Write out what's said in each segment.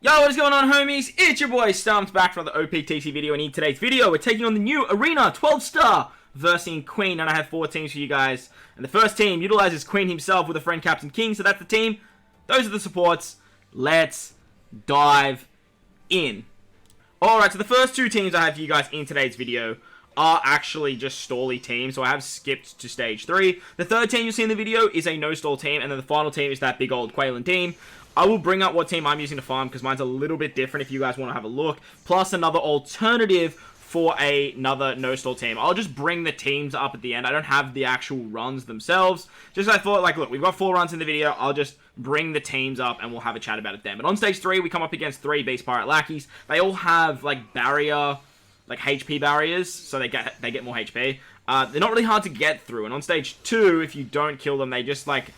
Yo, what is going on, homies? It's your boy StumpD back for another OPTC video, and in today's video, we're taking on the new Arena 12-star versing Queen, and I have 4 teams for you guys. And the first team utilizes Queen himself with a friend Captain King, so that's the team. Those are the supports. Let's dive in. Alright, so the first 2 teams I have for you guys in today's video are actually just stally teams, so I have skipped to stage 3. The third team you'll see in the video is a no-stall team, and then the final team is that big old Quailin team. I will bring up what team I'm using to farm, because mine's a little bit different if you guys want to have a look, plus another alternative for another no-stall team. I'll just bring the teams up at the end. I don't have the actual runs themselves. Just I thought, like, look, we've got 4 runs in the video. I'll just bring the teams up and we'll have a chat about it then. But on stage 3, we come up against 3 Beast Pirate Lackeys. They all have, like, barrier, like, HP barriers, so they get more HP. They're not really hard to get through. And on stage 2, if you don't kill them, they just, like,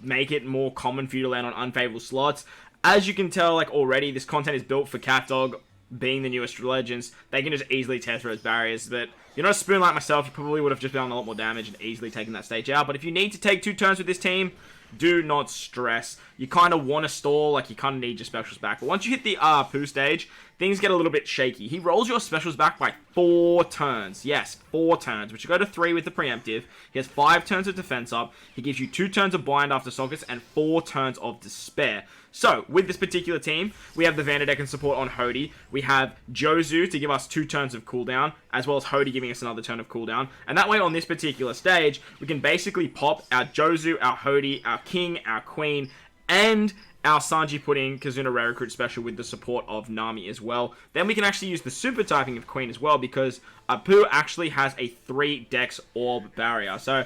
make it more common for you to land on unfavorable slots. As you can tell, like, already, this content is built for CatDog, being the newest Legends. They can just easily tear through those barriers, but if you're not a spoon like myself, you probably would have just done a lot more damage and easily taken that stage out. But if you need to take 2 turns with this team, do not stress. You kind of want to stall, like, you kind of need your specials back. But once you hit the Poo stage, things get a little bit shaky. He rolls your specials back by 4 turns. Yes, 4 turns, which you go to 3 with the preemptive. He has 5 turns of defense up. He gives you 2 turns of bind after sockets and 4 turns of despair. So, with this particular team, we have the Vanderdecken support on Hody. We have Jozu to give us 2 turns of cooldown, as well as Hody giving us another turn of cooldown. And that way, on this particular stage, we can basically pop our Jozu, our Hody, our King, our Queen, and our Sanji Pudding Kazuna Rare Recruit special with the support of Nami as well. Then we can actually use the super typing of Queen as well, because Poo actually has a 3 dex orb barrier. So,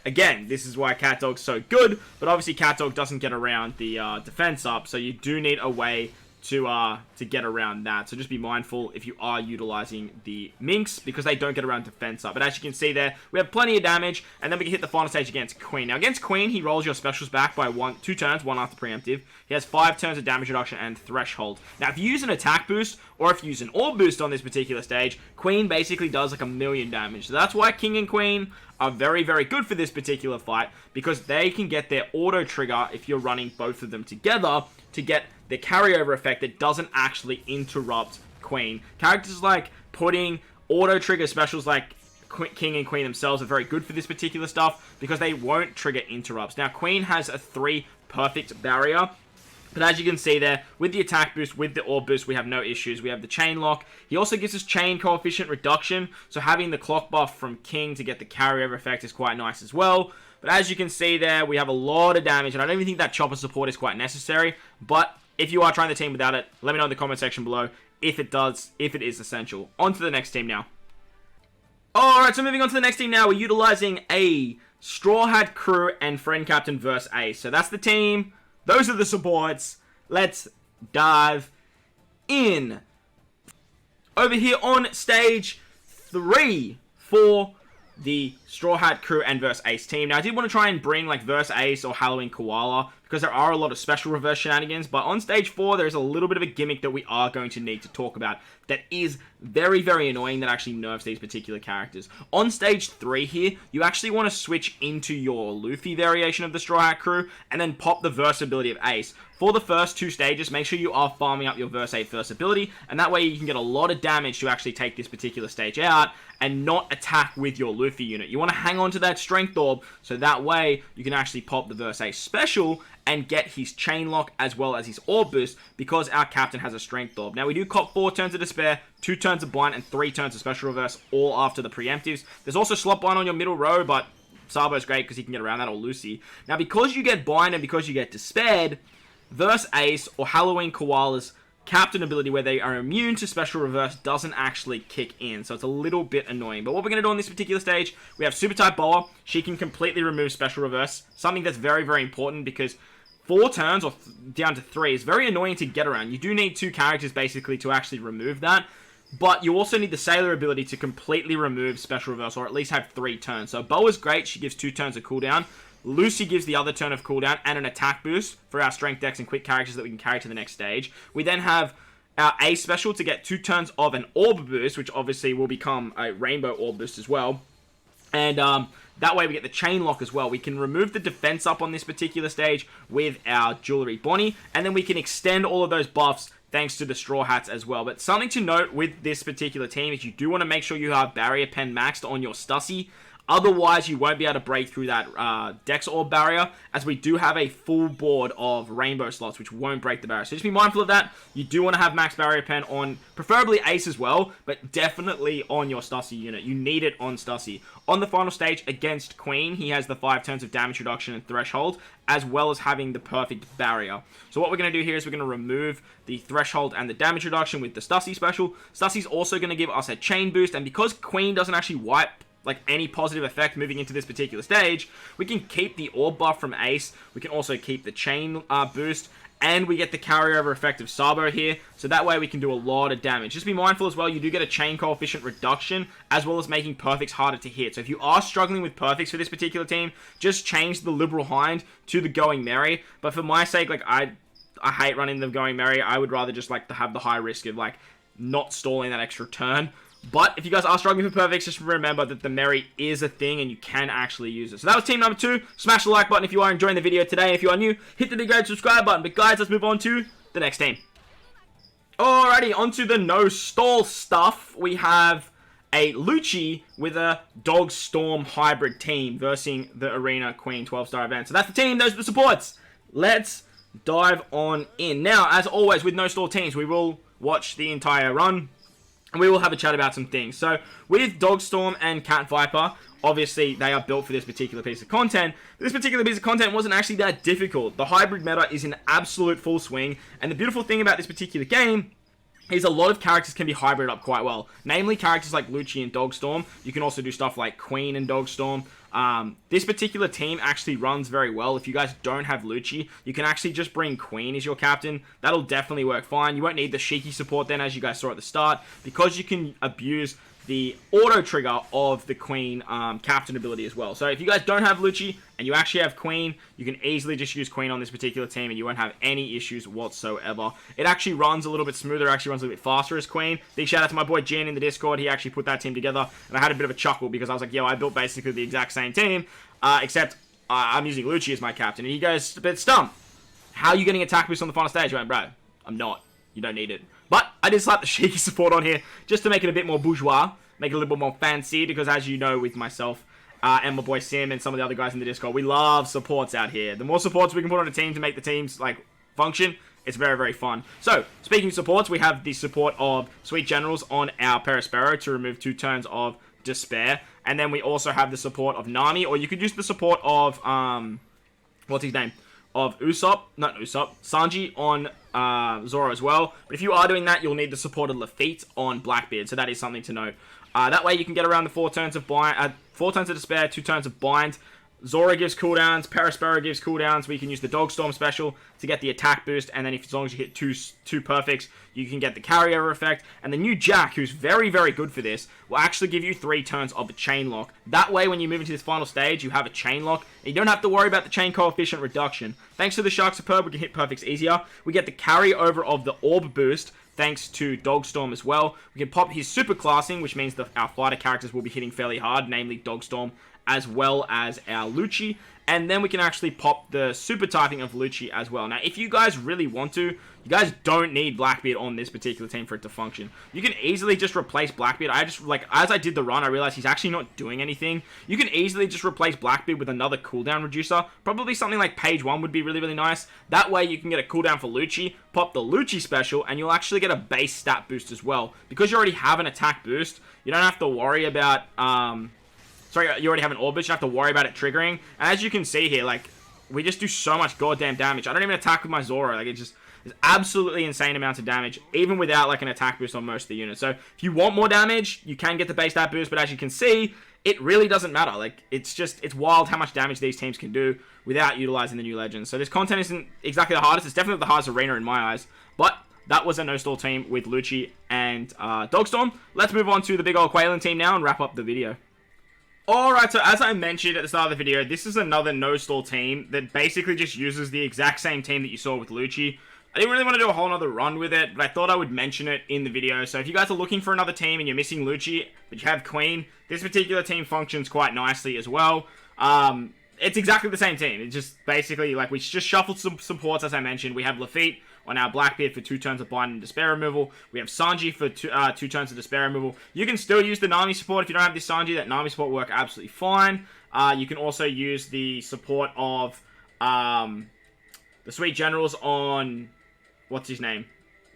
again, this is why CatDog's so good, but obviously CatDog doesn't get around the defense up, so you do need a way to get around that. So just be mindful if you are utilizing the Minx, because they don't get around defense up. But as you can see there, we have plenty of damage, and then we can hit the final stage against Queen. Now against Queen, he rolls your specials back by 2 turns, 1 after preemptive. He has 5 turns of damage reduction and threshold. Now if you use an attack boost, or if you use an orb boost on this particular stage, Queen basically does like 1,000,000 damage. So that's why King and Queen are very, very good for this particular fight, because they can get their auto trigger if you're running both of them together to get the carryover effect that doesn't actually interrupt Queen. Characters like Pudding, auto trigger specials like King and Queen themselves are very good for this particular stuff, because they won't trigger interrupts. Now Queen has a 3 perfect barrier, but as you can see there, with the attack boost, with the orb boost, we have no issues. We have the chain lock. He also gives us chain coefficient reduction, so having the clock buff from King to get the carryover effect is quite nice as well. But as you can see there, we have a lot of damage, and I don't even think that chopper support is quite necessary. But if you are trying the team without it, let me know in the comment section below if it is essential. On to the next team now. Alright, so moving on to the next team now, we're utilizing a Straw Hat Crew and Friend Captain vs. Ace. So that's the team. Those are the supports. Let's dive in. Over here on stage 3 for the Straw Hat Crew and vs. Ace team. Now, I did want to try and bring, like, vs. Ace or Halloween Koala, because there are a lot of special reverse shenanigans, but on stage 4, there's a little bit of a gimmick that we are going to need to talk about that is very, very annoying, that actually nerfs these particular characters. On stage 3 here, you actually want to switch into your Luffy variation of the Straw Hat Crew, and then pop the versatility of Ace. For the first 2 stages, make sure you are farming up your verse 8 versatility, and that way you can get a lot of damage to actually take this particular stage out, and not attack with your Luffy unit. You want to hang on to that Strength Orb, so that way you can actually pop the verse 8 special, and get his chain lock as well as his orb boost, because our captain has a strength orb. Now we do cop 4 turns of despair, 2 turns of blind, and 3 turns of special reverse, all after the preemptives. There's also slot blind on your middle row, but Sabo's great because he can get around that, or Lucci. Now because you get bind and because you get despaired, verse Ace or Halloween Koala's captain ability where they are immune to special reverse doesn't actually kick in, so it's a little bit annoying. But what we're going to do on this particular stage, we have super type Boa. She can completely remove special reverse, something that's very, very important, because 4 turns or down to 3 is very annoying to get around. You do need 2 characters basically to actually remove that, but you also need the Sailor ability to completely remove special reverse, or at least have 3 turns. So Boa's great, she gives 2 turns of cooldown. Lucci gives the other turn of cooldown and an attack boost for our strength decks and quick characters that we can carry to the next stage. We then have our A special to get 2 turns of an orb boost, which obviously will become a rainbow orb boost as well. And that way we get the chain lock as well. We can remove the defense up on this particular stage with our Jewelry Bonnie, and then we can extend all of those buffs thanks to the Straw Hats as well. But something to note with this particular team is you do want to make sure you have Barrier Pen maxed on your Stussy. Otherwise, you won't be able to break through that Dex Orb barrier, as we do have a full board of Rainbow slots, which won't break the barrier. So just be mindful of that. You do want to have max Barrier Pen on, preferably Ace as well, but definitely on your Stussy unit. You need it on Stussy. On the final stage against Queen, he has the 5 turns of damage reduction and threshold, as well as having the perfect barrier. So what we're going to do here is we're going to remove the threshold and the damage reduction with the Stussy special. Stussy's also going to give us a chain boost, and because Queen doesn't actually wipe like any positive effect moving into this particular stage, we can keep the orb buff from Ace, we can also keep the chain boost, and we get the carryover effect of Sabo here, so that way we can do a lot of damage. Just be mindful as well, you do get a chain coefficient reduction, as well as making perfects harder to hit. So if you are struggling with perfects for this particular team, just change the Liberal Hind to the Going Merry. But for my sake, like I hate running the Going Merry. I would rather just like to have the high risk of like not stalling that extra turn. But if you guys are struggling for perfects, just remember that the Merry is a thing and you can actually use it. So that was team number 2. Smash the like button if you are enjoying the video today. If you are new, hit the big red subscribe button. But guys, let's move on to the next team. Alrighty, onto the no stall stuff. We have a Lucci with a Dogstorm hybrid team versus the Arena Queen 12-star event. So that's the team, those are the supports. Let's dive on in. Now, as always, with no stall teams, we will watch the entire run, and we will have a chat about some things. So, with Dogstorm and Catviper, obviously, they are built for this particular piece of content. But this particular piece of content wasn't actually that difficult. The hybrid meta is in absolute full swing. And the beautiful thing about this particular game is a lot of characters can be hybrid up quite well. Namely, characters like Lucci and Dogstorm. You can also do stuff like Queen and Dogstorm. This particular team actually runs very well. If you guys don't have Lucci, you can actually just bring Queen as your captain. That'll definitely work fine. You won't need the Shiki support then, as you guys saw at the start, because you can abuse the auto trigger of the Queen captain ability as well. So if you guys don't have Lucci and you actually have Queen, you can easily just use Queen on this particular team and you won't have any issues whatsoever. It actually runs a little bit smoother, actually runs a little bit faster as Queen. Big shout out to my boy Jin in the Discord. He actually put that team together and I had a bit of a chuckle because I was like, yo, I built basically the exact same team, except I'm using Lucci as my captain. And he goes, but Stump, how are you getting attack boost on the final stage? I went, bro, I'm not. You don't need it. But I did slap the Shiki support on here just to make it a bit more bourgeois, make it a little bit more fancy, because as you know with myself and my boy Sim and some of the other guys in the Discord, we love supports out here. The more supports we can put on a team to make the teams like function, it's very, very fun. So, speaking of supports, we have the support of Sweet Generals on our Perispero to remove 2 turns of Despair. And then we also have the support of Nami, or you could use the support of, what's his name? Of Sanji on Zoro as well. But if you are doing that, you'll need the support of Lafitte on Blackbeard. So that is something to note. That way you can get around the 4 turns of bind, 4 turns of Despair, 2 turns of Bind. Zoro gives cooldowns, Perispero gives cooldowns. We can use the Dogstorm special to get the attack boost, and then as long as you hit two perfects, you can get the carryover effect. And the new Jack, who's very, very good for this, will actually give you 3 turns of a chain lock. That way, when you move into this final stage, you have a chain lock, and you don't have to worry about the chain coefficient reduction. Thanks to the Shark Superb, we can hit perfects easier. We get the carryover of the orb boost, thanks to Dogstorm as well. We can pop his super classing, which means that our fighter characters will be hitting fairly hard, namely Dogstorm, as well as our Lucci. And then we can actually pop the super typing of Lucci as well. Now, if you guys really want to, you guys don't need Blackbeard on this particular team for it to function. You can easily just replace Blackbeard. I just, like, as I did the run, I realized he's actually not doing anything. You can easily just replace Blackbeard with another cooldown reducer. Probably something like Page 1 would be really, really nice. That way you can get a cooldown for Lucci, pop the Lucci special, and you'll actually get a base stat boost as well. Because you already have an attack boost, you don't have to worry about, sorry, you already have an orb boost, you don't have to worry about it triggering. And as you can see here, like, we just do so much goddamn damage. I don't even attack with my Zoro. Like, it's absolutely insane amounts of damage, even without, like, an attack boost on most of the units. So, if you want more damage, you can get the base stat boost, but as you can see, it really doesn't matter. Like, it's wild how much damage these teams can do without utilizing the new legends. So, this content isn't exactly the hardest. It's definitely the hardest arena in my eyes. But that was a no-stall team with Lucci and Dogstorm. Let's move on to the big old Quailin team now and wrap up the video. Alright, so as I mentioned at the start of the video, this is another no-stall team that basically just uses the exact same team that you saw with Lucci. I didn't really want to do a whole nother run with it, but I thought I would mention it in the video. So if you guys are looking for another team and you're missing Lucci, but you have Queen, this particular team functions quite nicely as well. It's exactly the same team. It's just basically, like, we just shuffled some supports, as I mentioned. We have Lafitte, on our Blackbeard for 2 turns of Bind and Despair removal. We have Sanji for 2 turns of Despair removal. You can still use the Nami support. If you don't have this Sanji, that Nami support will work absolutely fine. You can also use the support of the Sweet Generals on, what's his name?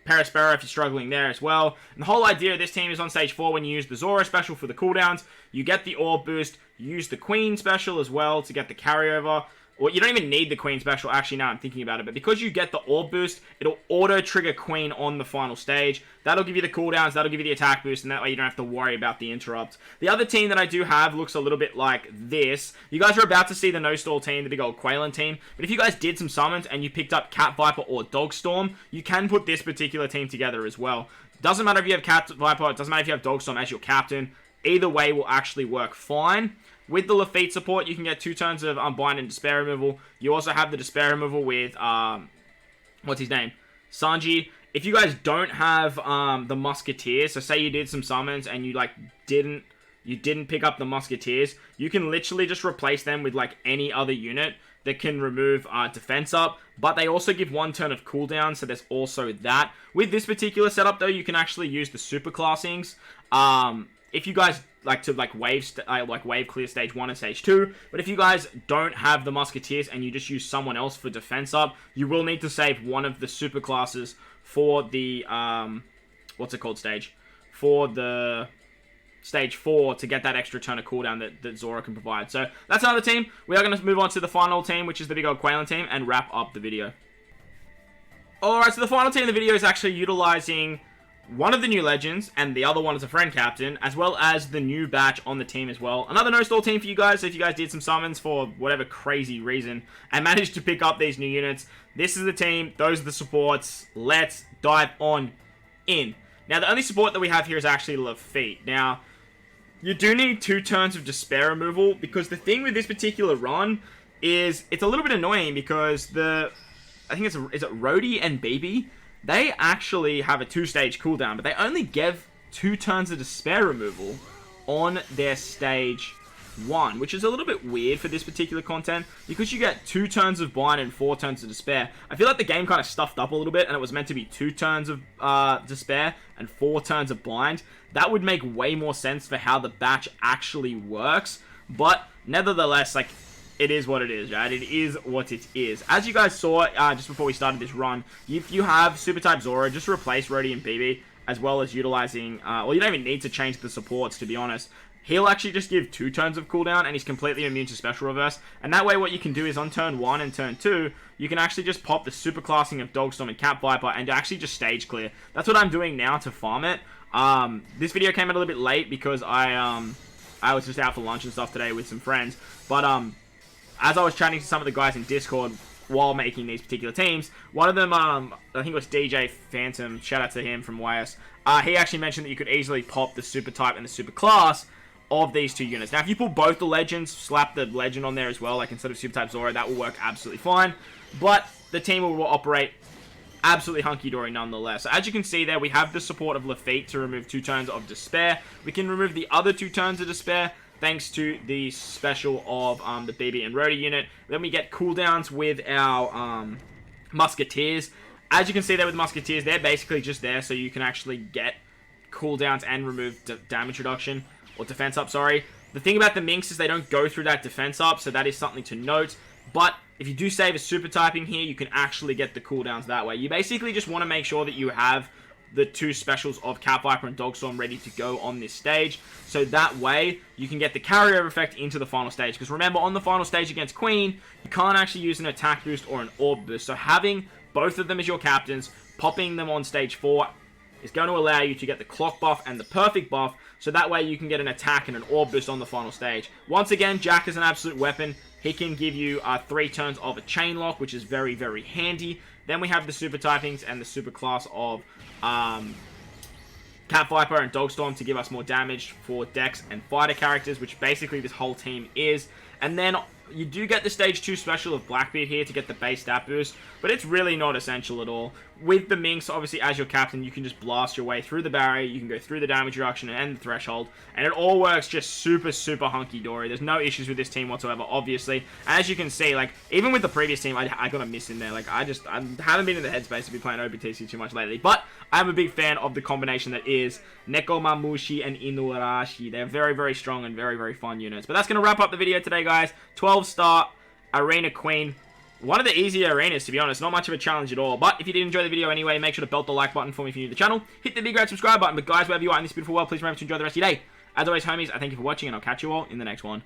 Perispero if you're struggling there as well. And the whole idea of this team is on stage 4 when you use the Zoro special for the cooldowns, you get the Orb boost, you use the Queen special as well to get the carryover. Well, you don't even need the Queen special, actually, now I'm thinking about it. But because you get the Orb boost, it'll auto-trigger Queen on the final stage. That'll give you the cooldowns, that'll give you the attack boost, and that way you don't have to worry about the interrupt. The other team that I do have looks a little bit like this. You guys are about to see the no-stall team, the big old Quailin team. But if you guys did some summons and you picked up Catviper or Dogstorm, you can put this particular team together as well. Doesn't matter if you have Catviper, it doesn't matter if you have Dogstorm as your captain. Either way will actually work fine. With the Lafitte support, you can get 2 turns of Unbind and Despair removal. You also have the Despair removal with, what's his name? Sanji. If you guys don't have the Musketeers, so say you did some summons and you didn't pick up the Musketeers, you can literally just replace them with like any other unit that can remove defense up, but they also give 1 turn of cooldown, so there's also that. With this particular setup though, you can actually use the super classings. If you guys like to wave clear stage 1 and stage 2, but if you guys don't have the Musketeers and you just use someone else for defense up, you will need to save one of the super classes for the what's it called stage? For the stage 4 to get that extra turn of cooldown that Zoro can provide. So that's another team. We are going to move on to the final team, which is the big old Quailin team, and wrap up the video. Alright, so the final team in the video is actually utilizing one of the new legends, and the other one is a friend captain, as well as the new batch on the team as well. Another no-stall team for you guys, so if you guys did some summons for whatever crazy reason, and managed to pick up these new units, this is the team, those are the supports. Let's dive on in. Now, the only support that we have here is actually Lafitte. Now, you do need 2 turns of Despair removal, because the thing with this particular run is, it's a little bit annoying, because I think is it Rhodey and BB? They actually have a 2-stage cooldown, but they only give 2 turns of Despair removal on their stage 1, which is a little bit weird for this particular content, because you get 2 turns of Bind and 4 turns of Despair. I feel like the game kind of stuffed up a little bit, and it was meant to be 2 turns of Despair and 4 turns of Bind. That would make way more sense for how the batch actually works, but nevertheless, like, it is what it is, right? It is what it is. As you guys saw just before we started this run, if you have Super Type Zoro, just replace Rhodey and BB, as well as utilizing, well, you don't even need to change the supports, to be honest. He'll actually just give 2 turns of cooldown, and he's completely immune to Special Reverse. And that way, what you can do is on turn 1 and turn 2, you can actually just pop the super classing of Dogstorm and Catviper and actually just stage clear. That's what I'm doing now to farm it. This video came out a little bit late because I was just out for lunch and stuff today with some friends. But, as I was chatting to some of the guys in Discord while making these particular teams, one of them, I think it was DJ Phantom, shout out to him from YS, he actually mentioned that you could easily pop the super type and the super class of these 2 units. Now, if you pull both the legends, slap the legend on there as well, like instead of super type Zoro, that will work absolutely fine. But the team will operate absolutely hunky-dory nonetheless. So as you can see there, we have the support of Lafitte to remove 2 turns of Despair. We can remove the other 2 turns of Despair, thanks to the special of the BB and Rhodey unit. Then we get cooldowns with our Musketeers. As you can see there with Musketeers, they're basically just there so you can actually get cooldowns and remove damage reduction, or defense up, sorry. The thing about the Minx is they don't go through that defense up, so that is something to note. But if you do save a super typing here, you can actually get the cooldowns that way. You basically just want to make sure that you have the 2 specials of Catviper and Dogstorm ready to go on this stage, so that way you can get the carryover effect into the final stage. Because remember, on the final stage against Queen, you can't actually use an attack boost or an orb boost, so having both of them as your captains, popping them on stage 4 is going to allow you to get the clock buff and the perfect buff, so that way you can get an attack and an orb boost on the final stage. Once again, Jack is an absolute weapon. He can give you 3 turns of a chain lock, which is very, very handy. Then we have the super typings and the super class of Catviper and Dogstorm to give us more damage for Dex and fighter characters, which basically this whole team is. And then you do get the stage 2 special of Blackbeard here to get the base stat boost, but it's really not essential at all. with the Minx, obviously, as your captain, you can just blast your way through the barrier, you can go through the damage reduction and the threshold, and it all works just super, super hunky-dory. There's no issues with this team whatsoever, obviously. As you can see, like, even with the previous team, I got a miss in there. Like, I haven't been in the headspace to be playing OPTC too much lately, but I'm a big fan of the combination that is Nekomamushi and Inuarashi. They're very, very strong and very, very fun units. But that's going to wrap up the video today, guys. 12-star Arena Queen. One of the easier arenas, to be honest. Not much of a challenge at all. But if you did enjoy the video anyway, make sure to belt the like button for me if you're new to the channel. Hit the big red subscribe button. But guys, wherever you are in this beautiful world, please remember to enjoy the rest of your day. As always, homies, I thank you for watching, and I'll catch you all in the next one.